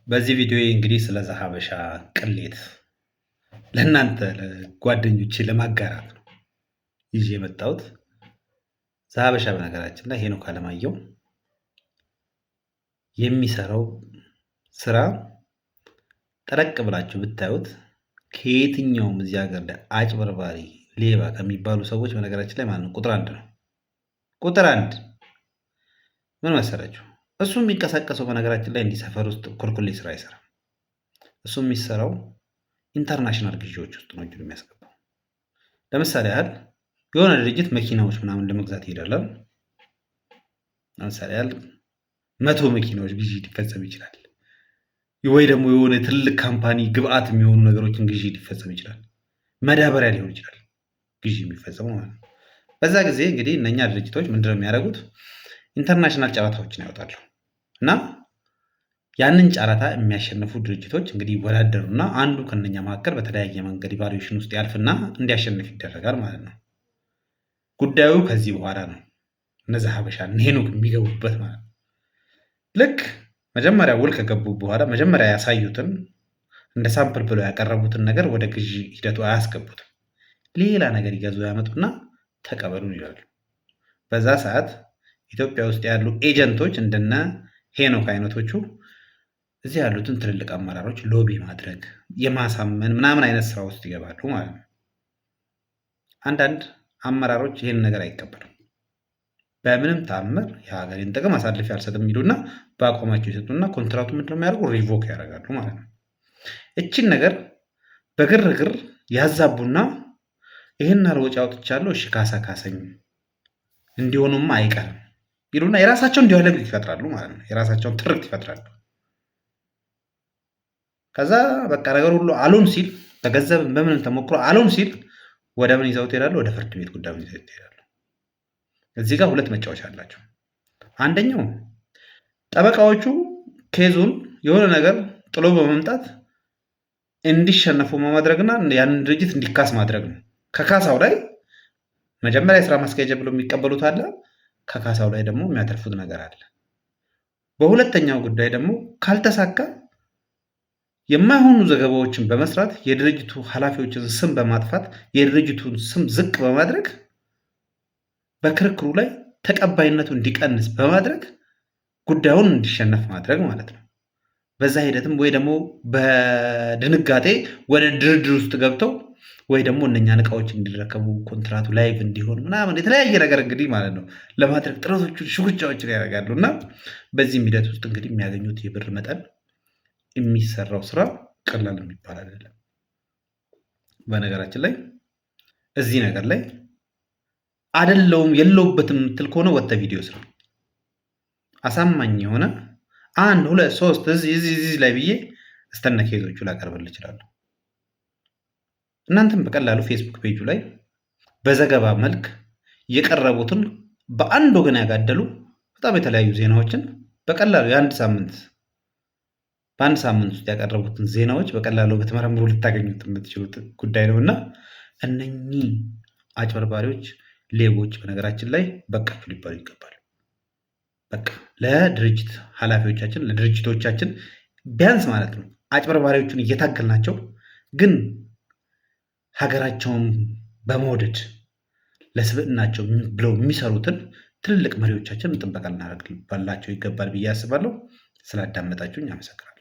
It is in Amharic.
በዚህ ቪዲዮ እንግዲህ ስለ ዘሀበሻ ቅሌት ለእናንተ ለጓደኞቼ ለማጋራት ነው ይዤ የመጣሁት። ዘሀበሻ በነገራችን ላይ ሄኖክ አለማየሁ የሚሰራው ስራ ጠረቅ ብላችሁ ብታዩት ከየትኛውም እዚህ ሀገር ላይ አጭበርባሪ፣ ሌባ ከሚባሉ ሰዎች በነገራችን ላይ ማነው ቁጥር አንድ ነው። ቁጥር አንድ ምን መሰላችሁ? እሱ የሚንቀሳቀሰው በነገራችን ላይ እንዲህ ሰፈር ውስጥ ኩልኩሌ ስራ አይሰራም። እሱ የሚሰራው ኢንተርናሽናል ግዢዎች ውስጥ ነው እጁን የሚያስገባው። ለምሳሌ ያህል የሆነ ድርጅት መኪናዎች ምናምን ለመግዛት ይሄዳል። ለምሳሌ ያህል 100 መኪናዎች ግዢ ሊፈጸም ይችላል። ወይ ደግሞ የሆነ ትልቅ ካምፓኒ ግብአት የሚሆኑ ነገሮችን ግዢ ሊፈጸም ይችላል። መዳበሪያ ሊሆን ይችላል ግዢ የሚፈጸመው ማለት ነው። በዛ ጊዜ እንግዲህ እነኛ ድርጅቶች ምንድነው የሚያደርጉት? ኢንተርናሽናል ጨረታዎችን ያወጣሉ እና ያንን ጨረታ የሚያሸንፉ ድርጅቶች እንግዲህ ይወዳደሩና አንዱ ከነኛ መካከል በተለያየ መንገድ ኢቫሉዌሽን ውስጥ ያልፍና እንዲያሸንፍ ይደረጋል ማለት ነው። ጉዳዩ ከዚህ በኋላ ነው እነ ዘሀበሻ ሄኖክ የሚገቡበት ማለት ነው። ልክ መጀመሪያ ውል ከገቡ በኋላ መጀመሪያ ያሳዩትን እንደ ሳምፕል ብለው ያቀረቡትን ነገር ወደ ግዢ ሂደቱ አያስገቡትም። ሌላ ነገር ይገዙ ያመጡና ተቀበሉን ይላሉ። በዛ ሰዓት ኢትዮጵያ ውስጥ ያሉ ኤጀንቶች እንደነ ሄኖክ አይነቶቹ እዚህ ያሉትን ትልልቅ አመራሮች ሎቢ ማድረግ የማሳመን ምናምን አይነት ስራ ውስጥ ይገባሉ ማለት ነው። አንዳንድ አመራሮች ይህን ነገር አይቀበሉም። በምንም ተአምር የሀገሬን ጥቅም አሳልፌ አልሰጥም የሚሉና በአቋማቸው ይሰጡና ኮንትራቱ ምንድነው የሚያደርጉ ሪቮክ ያደርጋሉ ማለት ነው። እቺን ነገር በግርግር ያዛቡና ይህን ወጪ አውጥቻለሁ፣ እሺ ካሳ ካሰኝ እንዲሆኑማ አይቀርም ይሉና የራሳቸውን ዲያሎግ ይፈጥራሉ ማለት ነው። የራሳቸውን ትርክት ይፈጥራሉ። ከዛ በቃ ነገር ሁሉ አሉን ሲል በገንዘብ በምንም ተሞክሮ አሉን ሲል ወደ ምን ይዘውት ይሄዳሉ? ወደ ፍርድ ቤት ጉዳዩን ይዘውት ይሄዳሉ። እዚህ ጋር ሁለት መጫወቻ አላቸው። አንደኛው ጠበቃዎቹ ኬዙን የሆነ ነገር ጥሎ በመምጣት እንዲሸነፉ ማድረግና ያንን ድርጅት እንዲካስ ማድረግ ነው። ከካሳው ላይ መጀመሪያ የስራ ማስኬጃ ብሎ የሚቀበሉት አለ። ከካሳው ላይ ደግሞ የሚያተርፉት ነገር አለ። በሁለተኛው ጉዳይ ደግሞ ካልተሳካ የማይሆኑ ዘገባዎችን በመስራት የድርጅቱ ኃላፊዎችን ስም በማጥፋት የድርጅቱን ስም ዝቅ በማድረግ በክርክሩ ላይ ተቀባይነቱ እንዲቀንስ በማድረግ ጉዳዩን እንዲሸነፍ ማድረግ ማለት ነው። በዛ ሂደትም ወይ ደግሞ በድንጋጤ ወደ ድርድር ውስጥ ገብተው ወይ ደግሞ እነኛን እቃዎች እንዲረከቡ ኮንትራቱ ላይቭ እንዲሆን ምናምን የተለያየ ነገር እንግዲህ ማለት ነው ለማድረግ ጥረቶቹን ሽኩቻዎችን ያደርጋሉ። እና በዚህም ሂደት ውስጥ እንግዲህ የሚያገኙት የብር መጠን የሚሰራው ስራ ቀላል የሚባል አይደለም። በነገራችን ላይ እዚህ ነገር ላይ አይደለውም የለውበትም የምትል ከሆነ ወጥተህ ቪዲዮ ስራ አሳማኝ የሆነ 1 2 3 እዚህ ላይ ብዬ እስተነ ኬዞቹ ላቀርብልህ እችላለሁ። እናንተም በቀላሉ ፌስቡክ ፔጁ ላይ በዘገባ መልክ የቀረቡትን በአንድ ወገን ያጋደሉ በጣም የተለያዩ ዜናዎችን በቀላሉ በአንድ ሳምንት ውስጥ ያቀረቡትን ዜናዎች በቀላሉ በተመረምሩ ልታገኙት የምትችሉት ጉዳይ ነው እና እነኚህ አጭበርባሪዎች፣ ሌቦች በነገራችን ላይ በቃችሁ ሊባሉ ይገባል። በቃ ለድርጅት ኃላፊዎቻችን ለድርጅቶቻችን ቢያንስ ማለት ነው አጭበርባሪዎቹን እየታገልናቸው ግን ሀገራቸውን በመውደድ ለስብዕናቸው ብለው የሚሰሩትን ትልልቅ መሪዎቻችን ጥበቃ ልናደርግላቸው ይገባል ብዬ አስባለሁ። ስላዳመጣችሁኝ አመሰግናለሁ።